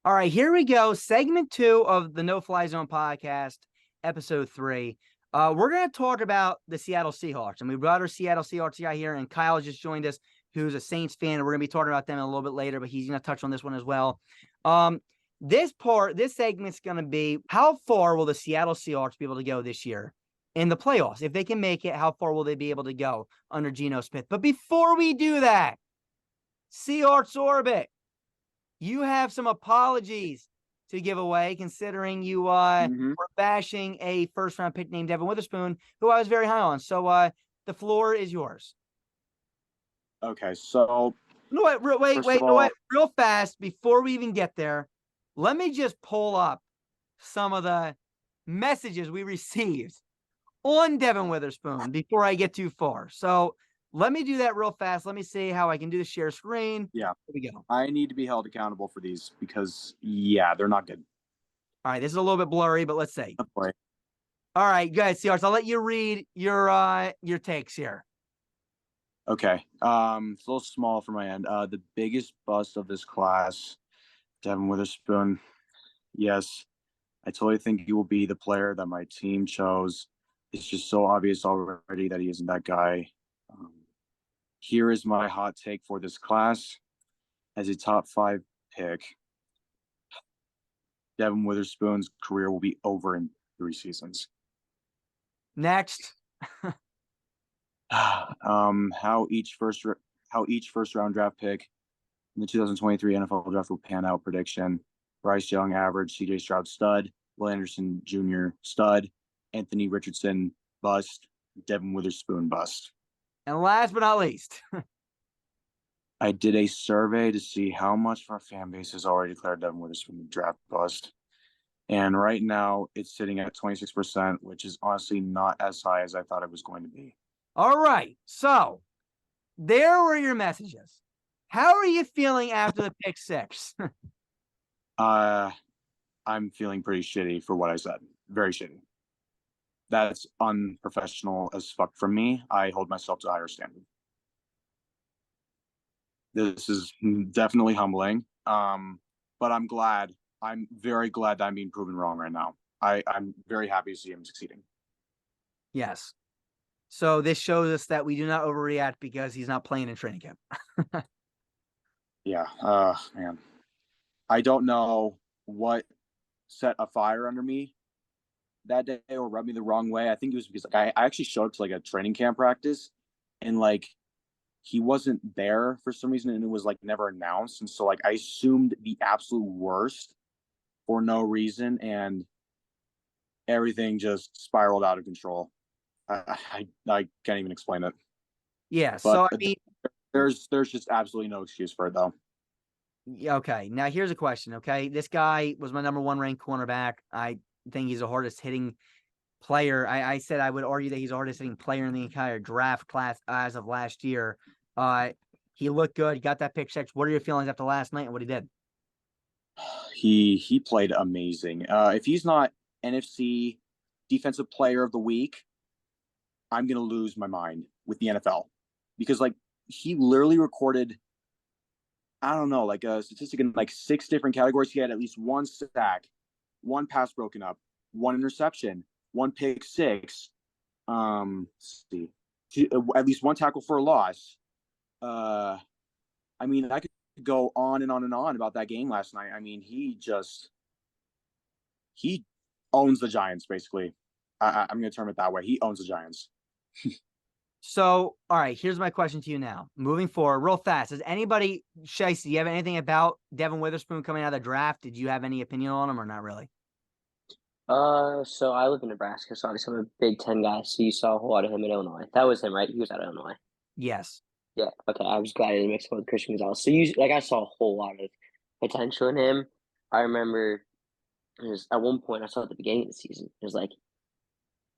All right, here we go. Segment 2 of the No Fly Zone podcast, episode 3. We're going to talk about the Seattle Seahawks. And we brought our Seattle Seahawks guy here, and Kyle just joined us, who's a Saints fan. We're going to be talking about them a little bit later, but he's going to touch on this one as well. This segment's going to be, how far will the Seattle Seahawks be able to go this year in the playoffs? If they can make it, how far will they be able to go under Geno Smith? But before we do that, Seahawks Orbit, you have some apologies to give away, considering you were bashing a first-round pick named Devon Witherspoon, who I was very high on. So the floor is yours. Okay, so... Wait, real fast, before we even get there, let me just pull up some of the messages we received on Devon Witherspoon before I get too far. So let me do that real fast. Let me see how I can do the share screen. Yeah. Here we go. I need to be held accountable for these because, they're not good. All right, this is a little bit blurry, but let's see. Oh, boy. All right, guys, Seahawks, I'll let you read your takes here. Okay. It's a little small for my end. The biggest bust of this class, Devon Witherspoon. Yes, I totally think he will be the player that my team chose. It's just so obvious already that he isn't that guy. Here is my hot take for this class. As a top 5 pick, Devon Witherspoon's career will be over in 3 seasons. Next. How each first round draft pick in the 2023 NFL draft will pan out prediction. Bryce Young average, CJ Stroud stud, Will Anderson Jr. stud, Anthony Richardson bust, Devon Witherspoon bust. And last but not least, I did a survey to see how much of our fan base has already declared Devon Witherspoon the draft bust. And right now it's sitting at 26%, which is honestly not as high as I thought it was going to be. All right. So there were your messages. How are you feeling after the pick 6? I'm feeling pretty shitty for what I said. Very shitty. That's unprofessional as fuck from me. I hold myself to a higher standard. This is definitely humbling. But I'm glad. I'm very glad that I'm being proven wrong right now. I'm very happy to see him succeeding. Yes. So this shows us that we do not overreact because he's not playing in training camp. Yeah. Man. I don't know what set a fire under me that day or rubbed me the wrong way. I think it was because I actually showed up to a training camp practice and he wasn't there for some reason and it was never announced. And so I assumed the absolute worst for no reason and everything just spiraled out of control. I can't even explain it. Yeah. But so I mean, there's just absolutely no excuse for it though. Okay. Now here's a question. Okay. This guy was my number 1 ranked cornerback. I think he's the hardest hitting player. I said I would argue that he's the hardest hitting player in the entire draft class as of last year. He looked good. He got that pick 6. What are your feelings after last night and what he did? He played amazing. If he's not NFC Defensive Player of the Week, I'm gonna lose my mind with the NFL because he literally recorded, I don't know, a statistic in 6 different categories. He had at least 1 sack, 1 pass broken up, 1 interception, 1 pick 6. Let's see, at least 1 tackle for a loss. I mean, I could go on and on and on about that game last night. I mean, he owns the Giants, basically. I'm going to term it that way. He owns the Giants. So, all right, here's my question to you now. Moving forward, real fast. Does anybody, Shiesty, do you have anything about Devon Witherspoon coming out of the draft? Did you have any opinion on him or not really? So I live in Nebraska, so obviously I'm a Big Ten guy, so you saw a whole lot of him in Illinois. That was him, right? He was out of Illinois. Yes. Yeah, okay. I was glad I didn't mix him with Christian Gonzalez. So I saw a whole lot of potential in him. I remember at one point I saw at the beginning of the season, it was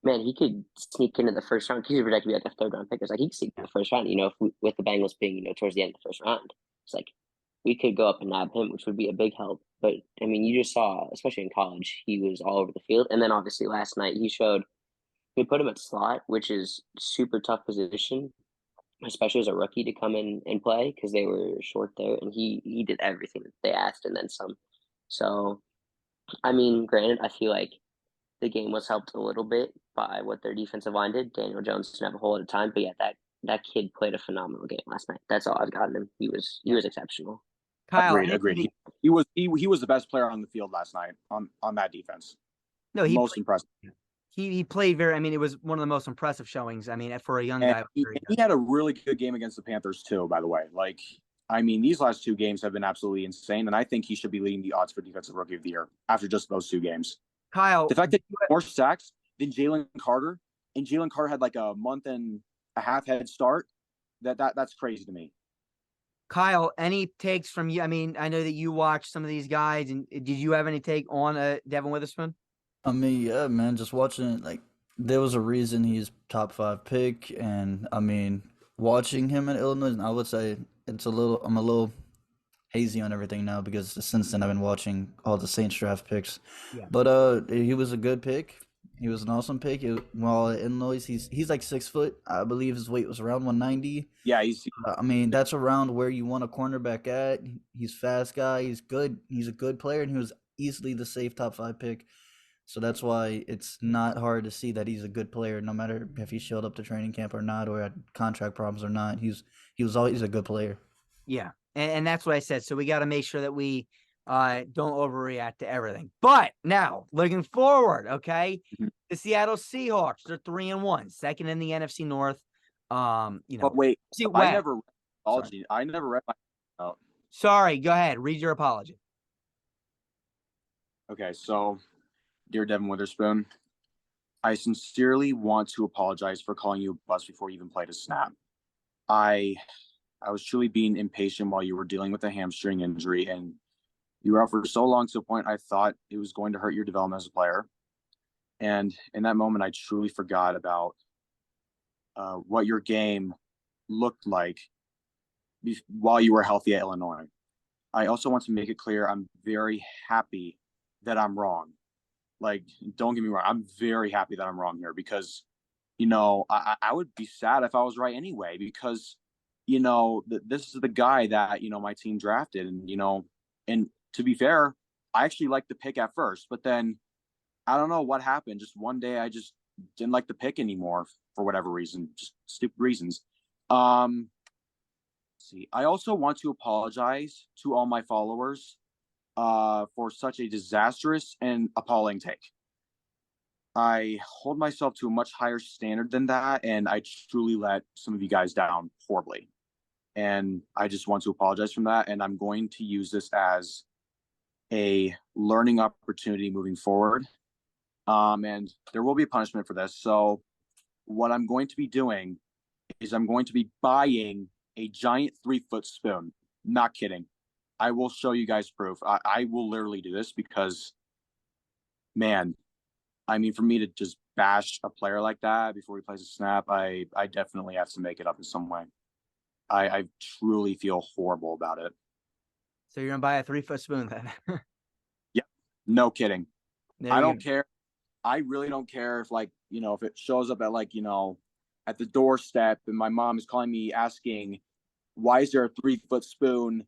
man, he could sneak into the first round. He was projected to be a 3rd round pick. It's he could sneak in the first round, with the Bengals being, towards the end of the first round. It's we could go up and nab him, which would be a big help. But, I mean, you just saw, especially in college, he was all over the field. And then, obviously, last night he put him at slot, which is super tough position, especially as a rookie to come in and play because they were short there. And he did everything that they asked and then some. So, I mean, granted, I feel like the game was helped a little bit by what their defensive line did. Daniel Jones didn't have a whole lot of time, but yeah, that kid played a phenomenal game last night. That's all I've gotten him. He was exceptional. Kyle, Agreed. He was the best player on the field last night on that defense. no, Most impressive. he played very. I mean, it was one of the most impressive showings. I mean, for a young And guy, he had a really good game against the Panthers too, by the way. Like, I mean, these last 2 games have been absolutely insane, and I think he should be leading the odds for Defensive Rookie of the Year after just those 2 games. Kyle, The fact that he had more sacks than Jalen Carter, and Jalen Carter had like a month and a half head start, that's crazy to me. Kyle, any takes from you? I mean, I know that you watched some of these guys, and did you have any take on Devon Witherspoon? I mean, yeah, man, just watching it, like, there was a reason he's top 5 pick, and I mean, watching him in Illinois, I would say I'm a little hazy on everything now because since then I've been watching all the Saints draft picks. Yeah. But he was a good pick. He was an awesome pick. While at Illinois, he's like 6 foot. I believe his weight was around 190. Yeah, I mean, that's around where you want a cornerback at. He's fast guy. He's good. He's a good player, and he was easily the safe top 5 pick. So that's why it's not hard to see that he's a good player, no matter if he showed up to training camp or not, or had contract problems or not. He was always a good player. Yeah, and that's what I said. So we got to make sure that we don't overreact to everything. But now, looking forward, okay, the Seattle Seahawks, they're 3-1, second in the NFC North. But wait, I never read my apology. I never read my. Oh. Sorry, go ahead. Read your apology. Okay, so, dear Devon Witherspoon, I sincerely want to apologize for calling you a bust before you even played a snap. I was truly being impatient while you were dealing with a hamstring injury, and you were out for so long to the point I thought it was going to hurt your development as a player. And in that moment, I truly forgot about what your game looked like while you were healthy at Illinois. I also want to make it clear I'm very happy that I'm wrong. Like, don't get me wrong. I'm very happy that I'm wrong here because, I would be sad if I was right anyway because, this is the guy that, my team drafted. And to be fair, I actually liked the pick at first, but then I don't know what happened. Just one day I just didn't like the pick anymore for whatever reason, just stupid reasons. I also want to apologize to all my followers for such a disastrous and appalling take. I hold myself to a much higher standard than that, and I truly let some of you guys down horribly. And I just want to apologize from that, and I'm going to use this as a learning opportunity moving forward. And there will be a punishment for this. So what I'm going to be doing is I'm going to be buying a giant 3-foot spoon. Not kidding. I will show you guys proof. I will literally do this because, man, I mean, for me to just bash a player like that before he plays a snap, I definitely have to make it up in some way. I truly feel horrible about it. So you're going to buy a 3-foot spoon then? Yeah, no kidding. I don't care. I really don't care if, if it shows up at, at the doorstep and my mom is calling me asking, why is there a 3-foot spoon,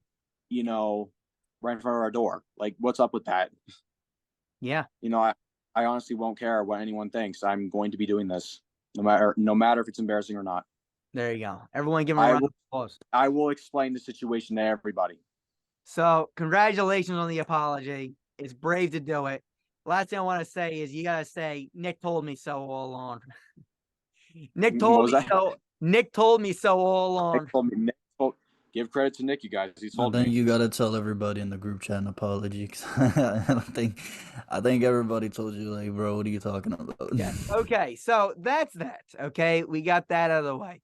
right in front of our door? Like, what's up with that? Yeah. I honestly won't care what anyone thinks. I'm going to be doing this no matter if it's embarrassing or not. There you go. Everyone give him a round of applause. I will explain the situation to everybody. So congratulations on the apology. It's brave to do it. Last thing I want to say is you got to say, Nick told me so all along. Nick told me so all along. Give credit to Nick, you guys. He told me. You gotta tell everybody in the group chat an apology. I think everybody told you, like, bro, what are you talking about? Yeah. Okay, so that's that. Okay, we got that out of the way.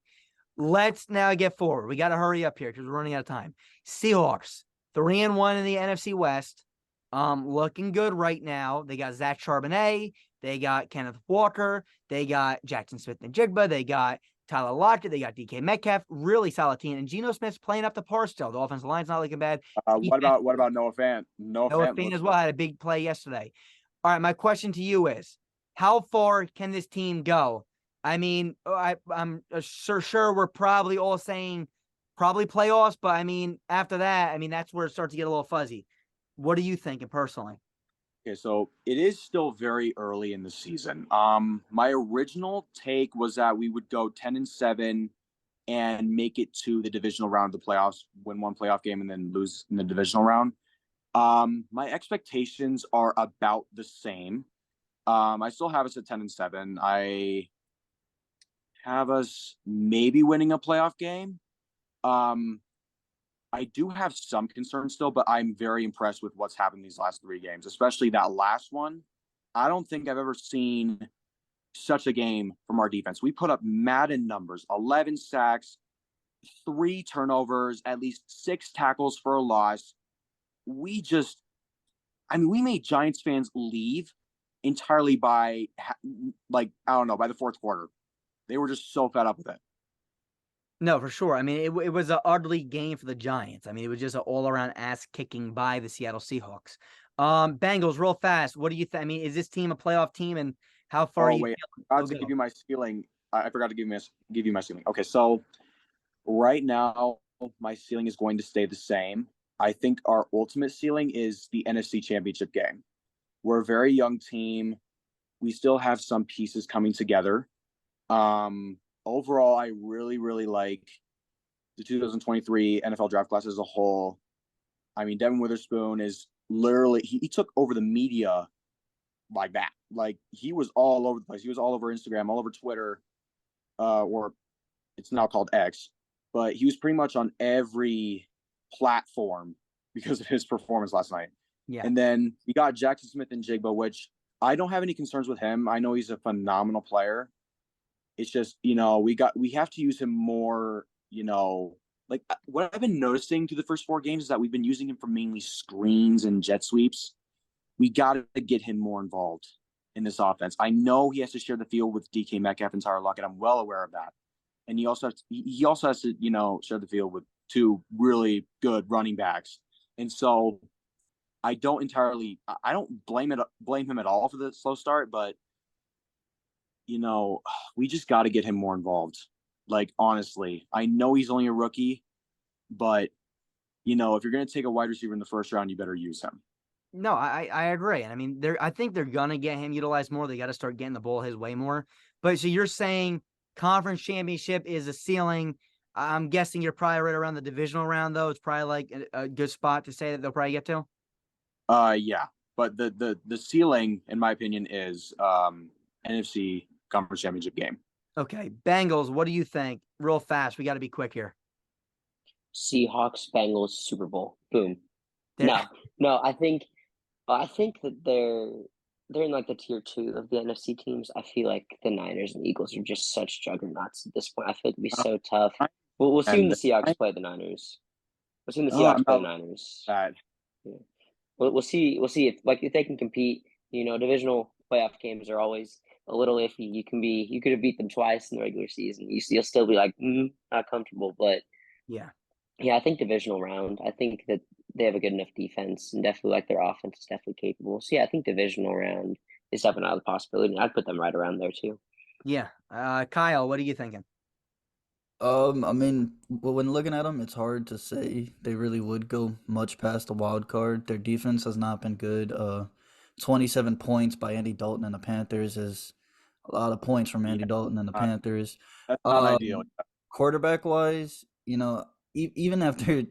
Let's now get forward. We got to hurry up here because we're running out of time. Seahawks 3-1 in the NFC West. Looking good right now. They got Zach Charbonnet. They got Kenneth Walker. They got Jackson Smith-Njigba. They got Tyler Lockett. They got DK Metcalf. Really solid team. And Geno Smith's playing up to par still. The offensive line's not looking bad. What about Noah Fant? Noah Fant as well had a big play yesterday. All right, my question to you is, how far can this team go? I mean, I'm sure we're probably all saying probably playoffs, but I mean, after that, I mean, that's where it starts to get a little fuzzy. What are you thinking personally? Okay, so it is still very early in the season. My original take was that we would go 10-7 and make it to the divisional round of the playoffs, win one playoff game, and then lose in the divisional round. My expectations are about the same. I still have us at 10-7. I have us maybe winning a playoff game. I do have some concerns still, but I'm very impressed with what's happened these last 3 games, especially that last one. I don't think I've ever seen such a game from our defense. We put up Madden numbers, 11 sacks, 3 turnovers, at least 6 tackles for a loss. We made Giants fans leave entirely by, I don't know, by the 4th quarter. They were just so fed up with it. No, for sure. I mean, it was an ugly game for the Giants. I mean, it was just an all-around ass-kicking by the Seattle Seahawks. Bengals, real fast. What do you think? I mean, is this team a playoff team, and how far are you wait, feeling? to give you my ceiling. I forgot to give you my ceiling. Okay, so right now my ceiling is going to stay the same. I think our ultimate ceiling is the NFC Championship game. We're a very young team. We still have some pieces coming together. Overall, I really, really like the 2023 NFL draft class as a whole. I mean, Deon Witherspoon is literally, he took over the media like that. Like, he was all over the place. He was all over Instagram, all over Twitter, or it's now called X. But he was pretty much on every platform because of his performance last night. Yeah. And then we got Jackson Smith and Jigba, which I don't have any concerns with him. I know he's a phenomenal player. It's just, we have to use him more, like what I've been noticing through the first 4 games is that we've been using him for mainly screens and jet sweeps. We got to get him more involved in this offense. I know he has to share the field with DK Metcalf and Tyler Lockett. I'm well aware of that. And he also has to, share the field with 2 really good running backs. And so I don't blame him at all for the slow start, but we just got to get him more involved. Like, honestly, I know he's only a rookie, but if you're going to take a wide receiver in the first round, you better use him. No, I agree. And I mean, I think they're going to get him utilized more. They got to start getting the ball his way more. But so you're saying conference championship is a ceiling. I'm guessing you're probably right around the divisional round, though. It's probably like a good spot to say that they'll probably get to. Yeah. But the ceiling, in my opinion, is NFC conference championship game. Okay. Bengals, what do you think? Real fast. We got to be quick here. Seahawks, Bengals, Super Bowl. Boom. No, I think that they're in like the tier 2 of the NFC teams. I feel like the Niners and Eagles are just such juggernauts at this point. I feel like it'll be so tough. We'll see when the Seahawks play the Niners. We'll see when the Seahawks play the Niners. Bad. Yeah. We'll see if they can compete. Divisional playoff games are always a little iffy. You could have beat them twice in the regular season. You'll still be like not comfortable, but yeah, I think divisional round. I think that they have a good enough defense, and definitely like their offense is definitely capable. So yeah, I think divisional round is definitely not a possibility. And I'd put them right around there too. Yeah. Kyle, what are you thinking? I mean, when looking at them, it's hard to say they really would go much past the wild card. Their defense has not been good. 27 points by Andy Dalton and the Panthers is a lot of points from Andy Dalton and the Panthers. That's not ideal. Quarterback wise, even after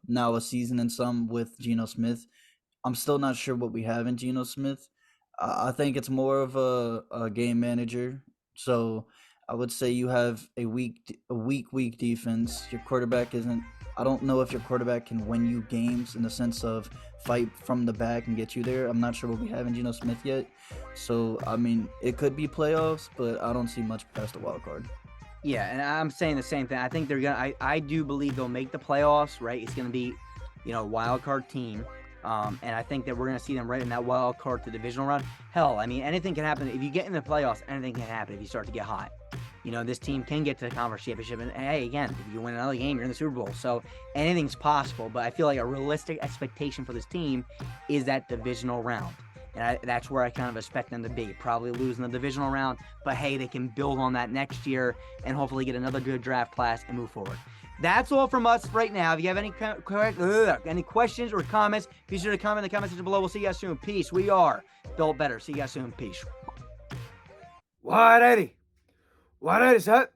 now a season and some with Geno Smith, I'm still not sure what we have in Geno Smith. I think it's more of a game manager. So I would say you have a weak defense. Your quarterback isn't. I don't know if your quarterback can win you games in the sense of fight from the back and get you there. I'm not sure what we have in Geno Smith yet. So I mean, it could be playoffs, but I don't see much past the wild card. Yeah, and I'm saying the same thing. I think they're gonna. I do believe they'll make the playoffs. Right, it's gonna be, a wild card team. And I think that we're going to see them right in that wild card to divisional round. Hell, I mean, anything can happen. If you get in the playoffs, anything can happen if you start to get hot. This team can get to the conference championship. And, hey, again, if you win another game, you're in the Super Bowl. So anything's possible. But I feel like a realistic expectation for this team is that divisional round. And that's where I kind of expect them to be. Probably losing the divisional round. But, hey, they can build on that next year and hopefully get another good draft class and move forward. that's all from us right now. If you have any questions or comments, be sure to comment in the comment section below. We'll see you guys soon. Peace. We are Built Better. See you guys soon. Peace. 180. 180, set.